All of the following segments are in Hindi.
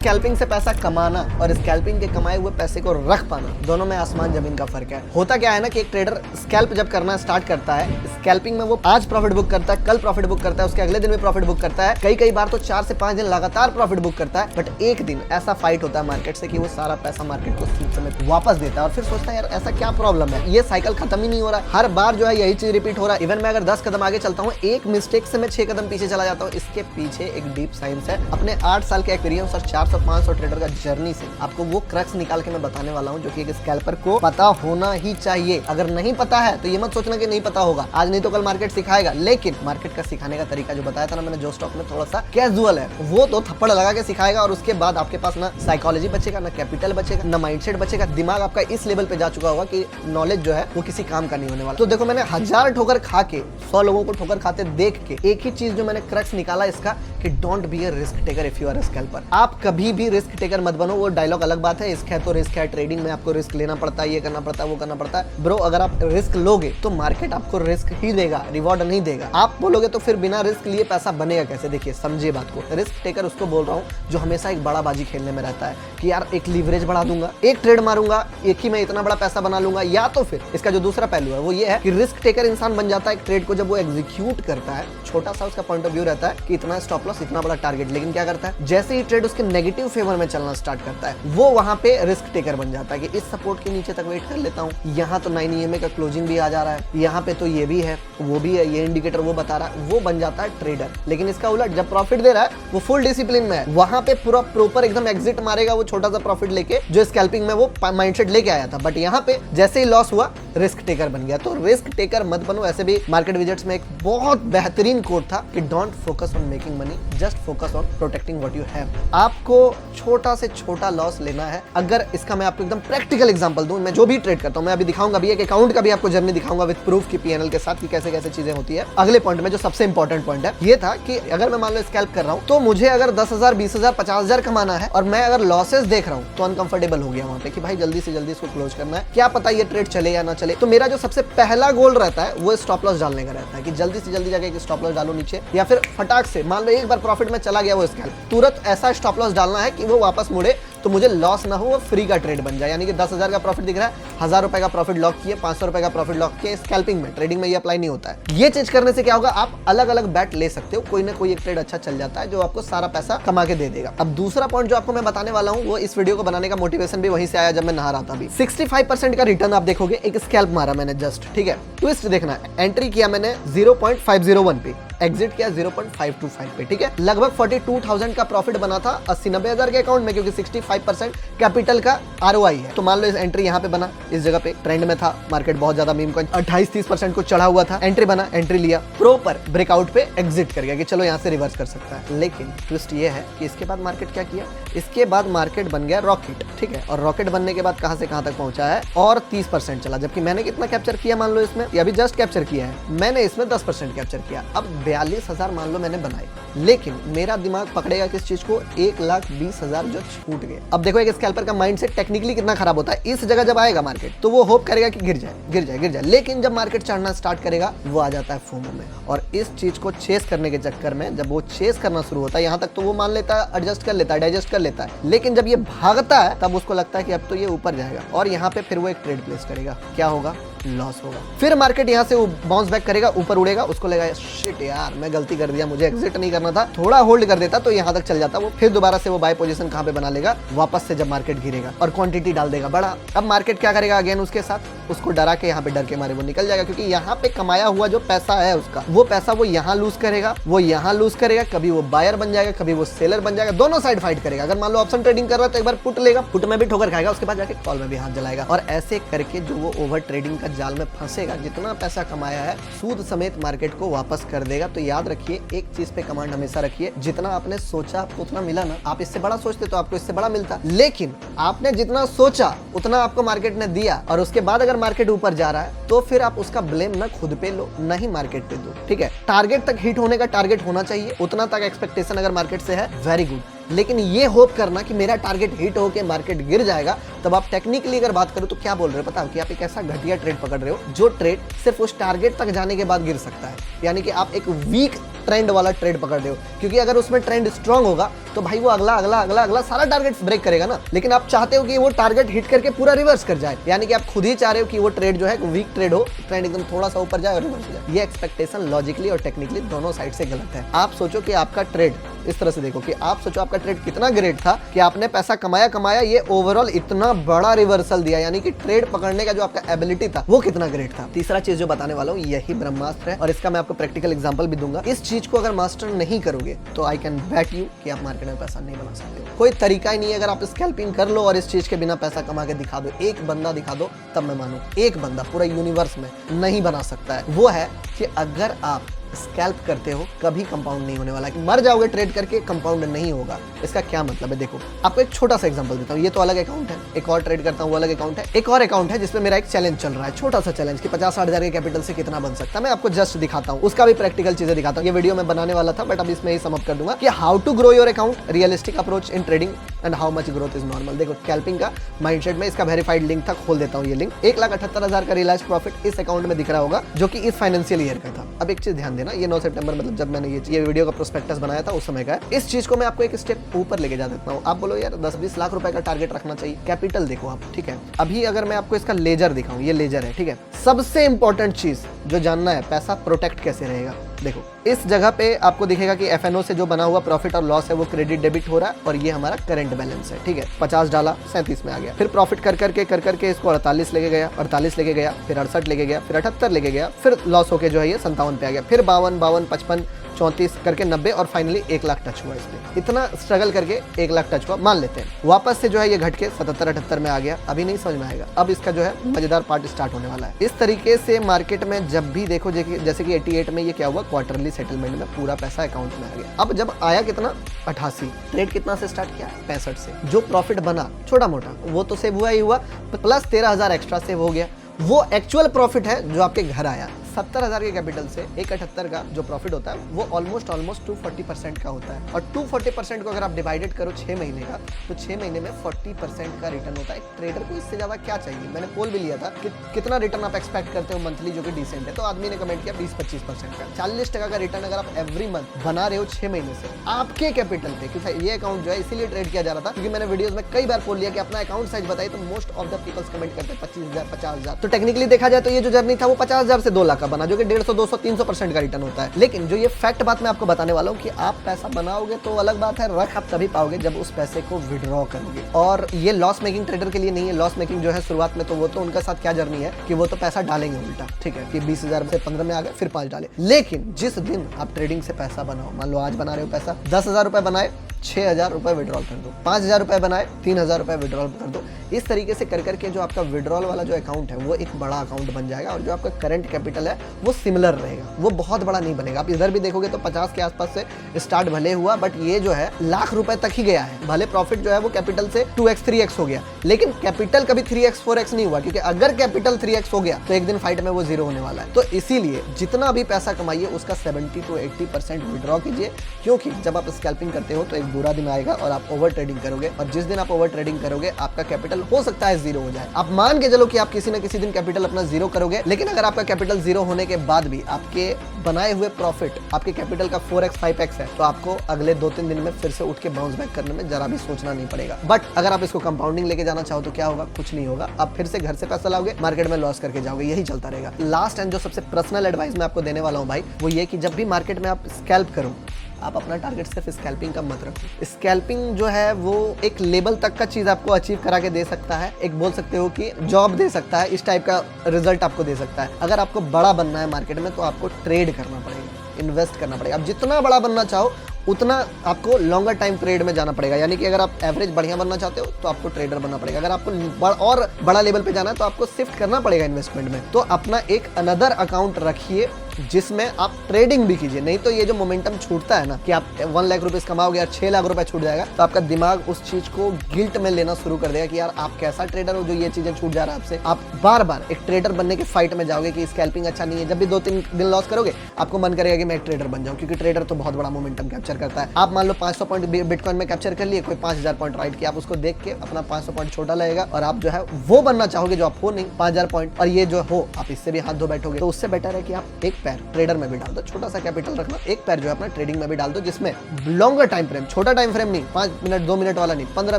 स्कैल्पिंग से पैसा कमाना और स्कैल्पिंग के कमाए हुए पैसे को रख पाना, दोनों में आसमान जमीन का फर्क है। होता क्या है ना कि एक ट्रेडर स्कैल्प जब करना स्टार्ट करता है, स्कैल्पिंग में वो आज प्रॉफिट बुक करता है, कल प्रॉफिट बुक करता है, उसके अगले दिन भी प्रॉफिट बुक करता है, कई बार तो 4 से 5 दिन लगातार प्रॉफिट बुक करता है। बट एक दिन ऐसा फाइट होता है मार्केट से कि वो सारा पैसा मार्केट को ठीक समय वापस देता है और फिर सोचता है यार ऐसा क्या प्रॉब्लम है, ये साइकिल खत्म ही नहीं हो रहा, हर बार जो है यही चीज रिपीट हो रहा है। इवन मैं अगर 10 कदम आगे चलता हूँ, एक मिस्टेक से मैं 6 कदम पीछे चला जाता हूँ। इसके पीछे एक डीप साइंस है। अपने 8 साल के एक्सपीरियंस और 400-500 ट्रेडर का जर्नी से आपको वो क्रक्स निकाल के मैं बताने वाला हूँ जो कि एक स्कैल्पर को पता होना ही चाहिए। अगर नहीं पता है तो ये मत सोचना कि नहीं पता होगा, आज नहीं तो कल मार्केट सिखाएगा। लेकिन मार्केट का सिखाने का तरीका जो बताया था ना मैंने जो स्टॉक में, थोड़ा सा कैजुअल है। वो तो थप्पड़ लगा के सिखाएगा और उसके बाद आपके पास ना साइकोलॉजी बचेगा, ना कैपिटल बचेगा, ना माइंडसेट बचेगा। दिमाग आपका इस लेवल पे जा चुका होगा कि नॉलेज जो है वो किसी काम का नहीं होने वाला। तो देखो मैंने 1000 ठोकर खा के 100 लोगों को ठोकर खाते देख के एक ही चीज जो मैंने क्रक्स निकाला इसका कि don't be a risk taker if you are a scalper. आप कभी भी रिस्क टेकर मत बनो। वो डायलॉग अलग बात है, रिस्क है तो रिस्क है, ट्रेडिंग में आपको रिस्क लेना पड़ता है, ये करना पड़ता है, वो करना पड़ता है। ब्रो अगर आप रिस्क लोगे तो मार्केट आपको रिस्क ही देगा, रिवॉर्ड नहीं देगा। आप बोलोगे तो फिर बिना रिस्क लिए पैसा बनेगा कैसे? देखिए समझिए बात को। रिस्क टेकर उसको बोल रहा हूँ जो हमेशा एक बड़ा बाजी खेलने में रहता है कि यार एक लीवरेज बढ़ा दूंगा, एक ट्रेड मारूंगा, एक ही में इतना बड़ा पैसा बना लूंगा। या तो फिर इसका जो दूसरा पहलू है वो ये है कि रिस्क टेकर इंसान बन जाता है एक ट्रेड को जब वो एग्जीक्यूट करता है। छोटा सा उसका पॉइंट ऑफ व्यू रहता है कि इतना स्टॉप लॉस, इतना बड़ा टारगेट। लेकिन क्या करता है, जैसे ही ट्रेड उसके नेगेटिव फेवर में चलना स्टार्ट करता है वो वहां पे रिस्क टेकर बन जाता है कि इस सपोर्ट के नीचे तक वेट कर लेता हूँ, यहाँ तो 9 EMA का क्लोजिंग भी आ जा रहा है, यहाँ पे तो ये भी है, वो भी है, ये इंडिकेटर वो बता रहा है। वो बन जाता है ट्रेडर। लेकिन इसका उलट जब प्रॉफिट दे रहा है वो फुल डिसिप्लिन में है, वहां पे पूरा प्रॉपर एकदम एग्जिट मारेगा वो छोटा सा प्रॉफिट लेके जो स्कैल्पिंग में वो माइंडसेट लेके आया था। बट यहाँ पे जैसे ही लॉस हुआ रिस्क टेकर बन गया। तो रिस्क टेकर मत बनो। ऐसे भी मार्केट विजेट्स में एक बहुत बेहतरीन कोट था कि don't focus on making money, just focus on protecting what you have. आपको छोटा से छोटा लॉस लेना है। अगर इसका मैं आपको एकदम प्रैक्टिकल एग्जांपल दूं, मैं जो भी ट्रेड करता हूं मैं अभी दिखाऊंगा भी, एक अकाउंट का भी आपको जर्नी दिखाऊंगा विद प्रूफ की पीएनएल के साथ कि कैसे कैसे चीजें होती है। अगले पॉइंट में जो सबसे इंपॉर्टेंट पॉइंट है ये था कि अगर मैं मान लो स्कैल्प कर रहा हूं तो मुझे अगर 10,000 20,000 50,000 कमाना है और मैं अगर लॉसेस देख रहा हूं तो अनकंफर्टेबल हो गया वहां पे कि भाई जल्दी से जल्दी इसको क्लोज करना है, क्या पता ये ट्रेड चले या ना चले। तो मेरा जो सबसे पहला गोल रहता है वो स्टॉप लॉस डालने का रहता है कि जल्दी से जल्दी जाके एक स्टॉप लॉस डालो नीचे, या फिर फटाक से मान लो एक बार प्रॉफिट में चला गया वो स्कैल्प, तुरंत ऐसा स्टॉप लॉस डालना है कि वो वापस मुड़े तो मुझे लॉस ना हो, वो फ्री का ट्रेड बन जाए। यानी कि 10,000 का प्रॉफिट दिख रहा है, 1,000 रुपए का प्रॉफिट लॉक किए, 500 रुपए का प्रॉफिट लॉक किए स्कैल्पिंग में। ट्रेडिंग में ये अप्लाई नहीं होता है। ये चीज करने से क्या होगा, आप अलग अलग बैट ले सकते हो, कोई ना कोई एक ट्रेड अच्छा चल जाता है जो आपको सारा पैसा कमा के दे देगा। अब दूसरा पॉइंट जो आपको मैं बताने वाला हूँ वो इस वीडियो को बनाने का मोटिवेशन भी वहीं से आया जब मैं नहा रहा था। 65% का रिटर्न आप देखोगे, एक स्कैल्प मारा मैंने जस्ट, ठीक है। ट्विस्ट देखना, एंट्री किया मैंने 0.501 पे, एग्जिट किया 0.525 पे, ठीक है। लगभग 42,000 का प्रॉफिट बना था 80-90 हजार के अकाउंट में, क्योंकि 65% कैपिटल का ROI है। तो मान लो इस एंट्री यहाँ पे बना, इस जगह पे ट्रेंड में था मार्केट, बहुत ज्यादा मीम कॉइन 28-30% को चढ़ा हुआ था, एंट्री बना, एंट्री लिया, प्रॉपर ब्रेकआउट पे एग्जिट कर गया कि चलो यहाँ से रिवर्स कर सकता है। लेकिन ट्विस्ट ये है कि इसके बाद मार्केट क्या किया, इसके बाद मार्केट बन गया रॉकेट, ठीक है। और रॉकेट बनने के बाद कहां से कहां तक पहुंचा है, और 30% चला। जबकि मैंने कितना कैप्चर किया मान लो इसमें, अभी जस्ट कैप्चर किया है मैंने, इसमें 10% कैप्चर किया। अब 42,000 मान लो मैंने बनाए, लेकिन मेरा दिमाग पकड़ेगा किस चीज को, 1,20,000 जो छूट गए। अब देखो एक स्कैल्पर का माइंडसेट टेक्निकली कितना खराब होता है। इस जगह जब आएगा मार्केट तो वो होप करेगा कि गिर जाए गिर जाए गिर जाए, लेकिन जब मार्केट चढ़ना स्टार्ट करेगा वो आ जाता है फोमो में। और इस चीज को चेस करने के चक्कर में जब वो चेस करना शुरू होता है, यहाँ तक तो वो मान लेता है, एडजस्ट कर लेता है, डाइजेस्ट कर लेता है, लेकिन जब ये भागता है तब उसको लगता है कि अब तो ये ऊपर जाएगा और यहाँ पे फिर वो एक ट्रेड प्लेस करेगा। क्या होगा, लॉस होगा। फिर मार्केट यहाँ से बाउंस बैक करेगा, ऊपर उड़ेगा, उसको लगेगा शिट यार मैं गलती कर दिया, मुझे एग्जिट नहीं करना था, थोड़ा होल्ड कर देता तो यहाँ तक चल जाता। वो फिर दोबारा से वो बाय पोजीशन कहाँ पे बना लेगा, वापस से जब मार्केट गिरेगा और क्वांटिटी डाल देगा बड़ा। अब मार्केट क्या करेगा अगेन उसके साथ, उसको डरा के यहाँ पे डर के मारे वो निकल जाएगा, क्योंकि यहाँ पे कमाया हुआ जो पैसा है उसका, वो पैसा वो यहाँ लूज करेगा, वो यहाँ लूज करेगा, कभी वो बायर बन जाएगा, कभी वो सेलर बन जाएगा, दोनों साइड फाइट करेगा। अगर मान लो ऑप्शन ट्रेडिंग कर रहा है तो एक बार पुट लेगा, पुट में भी ठोकर खाएगा, उसके बाद जाके कॉल में भी हाथ जलाएगा, और ऐसे करके जो वो ओवर ट्रेडिंग का जाल में फंसेगा, जितना पैसा कमाया है सूद समेत मार्केट को वापस कर देगा। तो याद रखिए एक चीज पे कमांड हमेशा रखिए, जितना आपने सोचा आपको उतना मिला ना। आप इससे बड़ा सोचते तो आपको इससे बड़ा मिलता, लेकिन आपने जितना सोचा उतना आपको मार्केट ने दिया, और उसके बाद अगर मार्केट ऊपर जा रहा है तो फिर आप उसका ब्लेम ना खुद पे लो ना ही मार्केट पे दो, ठीक है। टारगेट तक हिट होने का टारगेट होना चाहिए, उतना तक एक्सपेक्टेशन अगर मार्केट से है वेरी गुड, लेकिन ये होप करना कि मेरा टारगेट हिट होके मार्केट गिर जाएगा, तब आप टेक्निकली अगर बात करो तो क्या बोल रहे हो पता हो, कि आप एक ऐसा घटिया ट्रेड पकड़ रहे हो जो ट्रेड सिर्फ उस टारगेट तक जाने के बाद गिर सकता है। यानी कि आप एक वीक ट्रेंड वाला ट्रेड पकड़ रहे हो, क्योंकि अगर उसमें ट्रेंड स्ट्रांग होगा तो भाई वो अगला अगला अगला अगला सारा टारगेट ब्रेक करेगा ना। लेकिन आप चाहते हो कि वो टारगेट हिट करके पूरा रिवर्स कर जाए, यानी कि आप खुद ही चाह रहे हो कि वो ट्रेड जो है वीक ट्रेड हो, ट्रेंड एकदम थोड़ा सा ऊपर जाए और रिवर्स हो जाए। ये एक्सपेक्टेशन लॉजिकली और टेक्निकली दोनों साइड से गलत है। आप सोचो कि आपका ट्रेड इस तरह से देखो कि आप सोचो आपका ट्रेड कितना ग्रेट था कि आपने पैसा कमाया, ये ओवरऑल इतना बड़ा रिवर्सल दिया, यानी कि ट्रेड पकड़ने का जो आपका एबिलिटी था वो कितना ग्रेट था। तीसरा चीज जो बताने वाला हूँ यही ब्रह्मास्त्र है, और इसका मैं आपको प्रैक्टिकल एग्जांपल भी दूंगा। इस चीज को अगर मास्टर नहीं करोगे तो आई कैन बैट यू कि आप मार्केट में पैसा नहीं बना सकते हो। कोई तरीका ही नहीं है। अगर आप स्कैल्पिंग कर लो और इस चीज के बिना पैसा कमा के दिखा दो, एक बंदा दिखा दो, तब मैं मानू। एक बंदा पूरा यूनिवर्स में नहीं बना सकता है। वो है कि अगर आप स्कैल्प करते हो कभी कंपाउंड नहीं होने वाला, कि मर जाओगे ट्रेड करके, कंपाउंड नहीं होगा। इसका क्या मतलब है, देखो आपको एक छोटा सा एग्जांपल देता हूँ। ये तो अलग अकाउंट है, एक और ट्रेड करता हूँ वो अलग अकाउंट है। एक और अकाउंट है जिसमें मेरा एक चैलेंज चल रहा है, छोटा सा चैलेंज कि 50-60 हजार के कैपिटल से कितना बन सकता है। मैं आपको जस्ट दिखाता हूँ, उसका भी प्रैक्टिकल चीजें दिखाता हूँ। ये वीडियो मैं बनाने वाला था बट अब इसमें ही समअप कर दूंगा कि how to grow your account, realistic approach in trading and how much growth is normal. देखो स्कैल्पिंग का माइंडसेट में इसका वेरीफाइड लिंक था, खोल देता हूँ ये लिंक। 1,78,000 का रियलाइज्ड प्रॉफिट इस अकाउंट में दिख रहा होगा, जो कि इस फाइनेंशियल ईयर का था। अब एक चीज ध्यान देना, ये 9 सितंबर मतलब जब मैंने ये वीडियो का प्रोस्पेक्टस बनाया था उस समय का है। इस चीज को मैं आपको एक स्टेप ऊपर लेके जा देता हूँ। आप बोलो यार 10-20 लाख रुपए का टारगेट रखना चाहिए। कैपिटल देखो आप, ठीक है। अभी अगर मैं आपको इसका लेजर दिखाऊं, ये लेजर है, ठीक है। सबसे इंपॉर्टेंट चीज जो जानना है, पैसा प्रोटेक्ट कैसे रहेगा। देखो इस जगह पे आपको दिखेगा कि एफएनओ से जो बना हुआ प्रॉफिट और लॉस है वो क्रेडिट डेबिट हो रहा है, और ये हमारा करंट बैलेंस है, ठीक है। 50 डाला 37 में आ गया, फिर प्रॉफिट कर करके इसको 48 लेके गया, 48 लेके गया, फिर 68 लेके गया, फिर 78 लेके गया, फिर लॉस होके जो है ये 57 पे आ गया, फिर 52, 55, 34 करके 90 और फाइनली 1 लाख टच हुआ। इसमें इतना स्ट्रगल करके 1 लाख टच हुआ, मान लेते हैं। वापस से जो है ये घट के 77-78 में आ गया। अभी नहीं समझ में आएगा, अब इसका जो है मजेदार पार्ट स्टार्ट होने वाला है। इस तरीके से मार्केट में जब भी देखो, जैसे कि 88 में ये क्या हुआ, क्वार्टरली सेटलमेंट में पूरा पैसा अकाउंट में आ गया। अब जब आया कितना, 88, ट्रेड कितना से स्टार्ट किया, 65 से। जो प्रॉफिट बना छोटा मोटा वो तो सेव हुआ ही हुआ, प्लस 13,000 एक्स्ट्रा सेव हो गया। वो एक्चुअल प्रॉफिट है जो आपके घर आया। 70,000 के कैपिटल से 178 का जो प्रॉफिट होता है वो ऑलमोस्ट 240% का होता है, और 240% को अगर आप डिवाइडेड करो 6 महीने का, तो 6 महीने में 40% का रिटर्न होता है। एक ट्रेडर को इससे ज्यादा क्या चाहिए। मैंने पोल भी लिया था कि कितना रिटर्न आप एक्सपेक्ट करते हो मंथली जो कि डिसेंट है, तो आदमी ने कमेंट किया 20-25% का। 40% का रिटर्न अगर आप एवरी मंथ बना रहे हो 6 महीने से आपके कैपिटल पे, क्योंकि ये अकाउंट जो है इसीलिए ट्रेड किया जा रहा था क्योंकि मैंने वीडियोस में कई बार पोल लिया कि अपना अकाउंट साइज बताइए, तो most of the peoples comment करते हैं 25,000, 50,000। तो टेक्निकली देखा जाए तो ये जो जर्नी था वो 50,000 से 2 लाख का बना, जो कि 150, 200, 300% का रिटर्न होता है। लेकिन जो ये फैक्ट बात मैं आपको बताने वाला हूँ कि आप पैसा बनाओगे तो अलग बात है, रख आप तभी पाओगे जब उस पैसे को विड्रॉ करोगे। और ये लॉस मेकिंग ट्रेडर के लिए नहीं है। लॉस मेकिंग जो है शुरुआत में, तो वो तो उनका साथ क्या जर्नी है कि वो तो पैसा डालेंगे उल्टा, ठीक है, कि 20,000 से 15 में आ गए, फिर 5 डाले। लेकिन जिस दिन आप ट्रेडिंग से पैसा बनाओ, मान लो आज बना रहे हो पैसा, 10,000 रुपए बनाए, 6,000 रुपए विड्रॉल कर दो, 5,000 रुपए बनाए, 3,000 रुपए विड्रॉल कर दो। इस तरीके से कर करके जो आपका विड्रॉल वाला जो अकाउंट है वो एक बड़ा अकाउंट बन जाएगा, और जो आपका करंट कैपिटल है वो सिमिलर रहेगा, वो बहुत बड़ा नहीं बनेगा। आप इधर भी देखोगे तो 50 के आसपास से स्टार्ट भले हुआ, बट ये जो है लाख रुपए तक ही गया है। भले प्रॉफिट जो है वो कैपिटल से 2x 3x हो गया, लेकिन कैपिटल कभी 3x 4x नहीं हुआ, क्योंकि अगर कैपिटल 3x हो गया तो एक दिन फाइट में वो 0 होने वाला है। तो इसीलिए जितना भी पैसा कमाइए उसका 70 to 80% विड्रॉ कीजिए, क्योंकि जब आप स्कैल्पिंग करते हो तो एक बुरा दिन आएगा और आप ओवर ट्रेडिंग करोगे, और जिस दिन आप ओवर ट्रेडिंग करोगे आपका कैपिटल हो सकता है 0 हो जाए। आप मान के चलो कि आप किसी न किसी दिन कैपिटल अपना 0 करोगे, लेकिन अगर आपका कैपिटल 0 होने के बाद भी आपके बनाए हुए प्रॉफिट आपके कैपिटल का 4x 5x है, तो आपको अगले 2-3 दिन में फिर से उठ के बाउंस बैक करने में जरा भी सोचना नहीं पड़ेगा। बट अगर आप इसको कंपाउंडिंग लेके जाना चाहो तो क्या होगा, कुछ नहीं होगा। आप फिर से घर से पैसा लाओगे, मार्केट में लॉस करके जाओगे, यही चलता रहेगा। लास्ट एंड जो सबसे पर्सनल एडवाइस मैं आपको देने वाला हूँ भाई, वो ये कि जब भी मार्केट में आप स्कैल्प करो, आप अपना टारगेट सिर्फ स्कैल्पिंग का मत रखो। स्कैल्पिंग जो है वो एक लेवल तक का चीज आपको अचीव करा के दे सकता है, एक बोल सकते हो कि जॉब दे सकता है, इस टाइप का रिजल्ट आपको दे सकता है। अगर आपको बड़ा बनना है मार्केट में तो आपको ट्रेड करना पड़ेगा, इन्वेस्ट करना पड़ेगा। आप जितना बड़ा बनना चाहो उतना आपको लॉन्गर टाइम ट्रेड में जाना पड़ेगा, यानी कि अगर आप एवरेज बढ़िया बनना चाहते हो तो आपको ट्रेडर बनना पड़ेगा। अगर आपको और बड़ा लेवल पे जाना है तो आपको शिफ्ट करना पड़ेगा इन्वेस्टमेंट में। तो अपना एक अनदर अकाउंट रखिए जिसमें आप ट्रेडिंग भी कीजिए, नहीं तो ये जो मोमेंटम छूटता है ना कि आप 1 लाख रुपए कमाओगे और 6 लाख रुपए छूट जाएगा, तो आपका दिमाग उस चीज को गिल्ट में लेना शुरू कर देगा कि यार आप कैसा ट्रेडर हो जो ये चीजें छूट जा रहा है आपसे। आप बार बार एक ट्रेडर बनने के फाइट में जाओगे कि स्कैल्पिंग अच्छा नहीं है। जब भी 2-3 दिन लॉस करोगे आपको मन करेगा कि मैं एक ट्रेडर बन जाऊं, क्योंकि ट्रेडर तो बहुत बड़ा मोमेंटम कैप्चर करता है। आप मान लो 500 पॉइंट बिटकॉइन में कैप्चर कर लिए, कोई 5,000 पॉइंट राइट किया, आप उसको देख के अपना 500 पॉइंट छोटा लगेगा और आप जो है वो बनना चाहोगे जो आप हो नहीं, 5,000 पॉइंट, और ये जो हो आप इससे भी हाथ धो बैठोगे। तो उससे बेटर है कि आप एक पैर ट्रेडर में भी डाल दो, छोटा सा कैपिटल रखना, एक पैर जो है अपना ट्रेडिंग में भी डाल दो, जिसमें लॉन्गर टाइम फ्रेम, छोटा टाइम फ्रेम नहीं, 5 मिनट 2 मिनट वाला नहीं, 15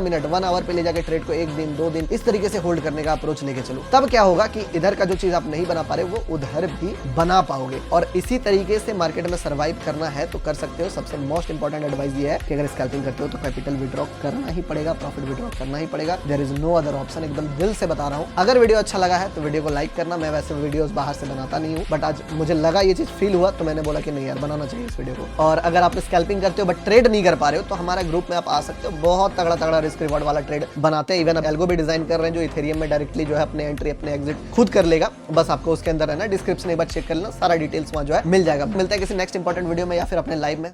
मिनट 1 आवर पे ले जाके ट्रेड को 1 दिन 2 दिन इस तरीके से होल्ड करने का अप्रोच लेके चलो। तब क्या होगा कि इधर का जो चीज आप नहीं बना पा रहे वो उधर भी बना पाओगे, और इसी तरीके से मार्केट में सर्वाइव करना है तो कर सकते हो। सबसे मोस्ट इंपॉर्टेंट एडवाइस ये है कि अगर स्कैल्पिंग करते हो तो कैपिटल विड्रॉ करना ही पड़ेगा, प्रॉफिट विड्रॉ करना ही पड़ेगा, there is no other option. एकदम दिल से बता रहा हूँ। अगर वीडियो अच्छा लगा है तो वीडियो को लाइक करना। मैं वैसे वीडियोस बाहर से बनाता नहीं हूँ, बट आज मुझे लगा ये चीज फील हुआ तो मैंने बोला कि नहीं यार बनाना चाहिए इस वीडियो को। और अगर आप स्कैल्पिंग करते हो बट ट्रेड नहीं कर पा रहे हो तो हमारा ग्रुप में आप आ सकते हो, बहुत तगड़ा तगड़ा रिस्क रिवॉर्ड वाला ट्रेड बनाते हैं। इवन अब एल्गो भी डिजाइन कर रहे हैं जो इथेरियम में डायरेक्टली जो है अपने एंट्री अपने एग्जिट खुद कर लेगा। बस आपको उसके अंदर है ना डिस्क्रिप्शन एक बार चेक कर लेना, सारा डिटेल्स वहां जो है मिल जाएगा। मिलता है किसी नेक्स्ट इंपॉर्टेंट वीडियो में या फिर अपने लाइव में।